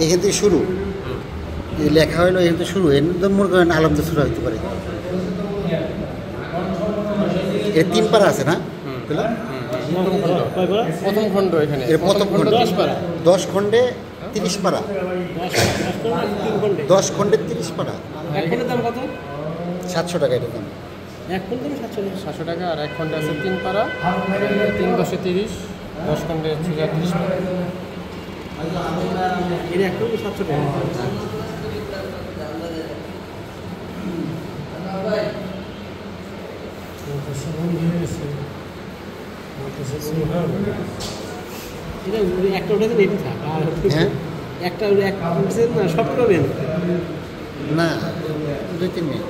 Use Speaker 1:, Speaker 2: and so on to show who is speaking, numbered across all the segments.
Speaker 1: এখান থেকে শুরু লেখা হইলো, এখান থেকে শুরু একদম মনে করেন আলমদ শুরু হইতে পারে। এর 3 পারা আছে না?
Speaker 2: প্রথম খণ্ড এখানে
Speaker 1: প্রথম খণ্ড 10 খণ্ডে 30 পারা, 10 খণ্ডে 30 পারা।
Speaker 2: এখানের দাম কত?
Speaker 1: 700 টাকা এটার দাম।
Speaker 2: 1 খণ্ডে 700 টাকা, আর 1 খণ্ডে আছে 3 পারা, 3 10 30, 10 খণ্ডে 30 পারা। এর 1 খণ্ডে 700 টাকা। একটা উঠে রেডি থাক, আর একটা উঠছে না, সব করবেন
Speaker 1: না 2-3 মিনিট।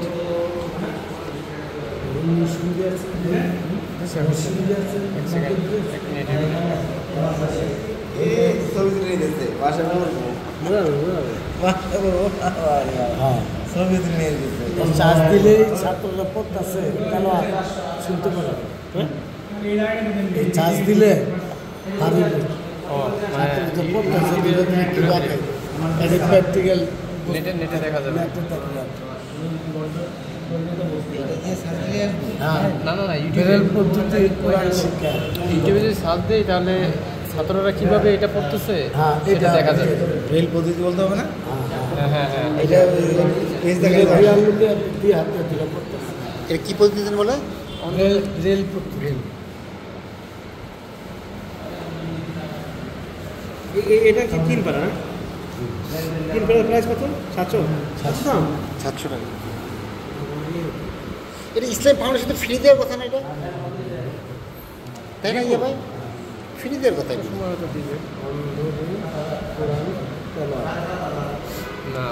Speaker 3: চার্জ দিলে ছাত্ররা পড়তেছে কেন শুনতে পারে, চার্জ দিলে প্র্যাকটিক্যাল
Speaker 2: নেটে দেখা যাবে। না না না, ইউটিউবের
Speaker 3: পদ্ধতি শিক্ষা,
Speaker 2: ইউটিউবে যদি সার্চ দেয় তাহলে ছাত্ররা কিভাবে এটা পড়তেছে এটা দেখা যাবে।
Speaker 1: রেল পদ্ধতি বলতে হবে না?
Speaker 2: হ্যাঁ হ্যাঁ,
Speaker 1: এটা পেজ দেখা যাবে। এর কি পদ্ধতি বলে?
Speaker 3: রেল পদ্ধতি।
Speaker 2: এটা কি 3 পারা না? 3 পারার প্রাইস কত? 700
Speaker 1: টাকা। এটা ইসলাম ফাউন্ডেশন ফ্রি দেওয়ার কথা না, এটা তাই না? ইয়ে ভাই ফ্রি দেওয়ার কথা
Speaker 2: না,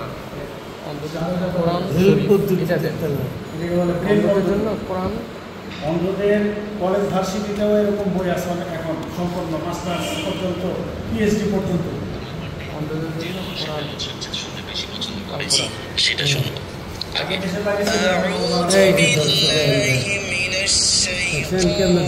Speaker 4: অন্ধদের কলেজ ভার্সিটিতেও এরকম বই আছে এখন, সম্পূর্ণ মাস্টার্স পর্যন্ত, পিএইচডি পর্যন্ত।
Speaker 5: সেটা শুনো।
Speaker 3: কেমন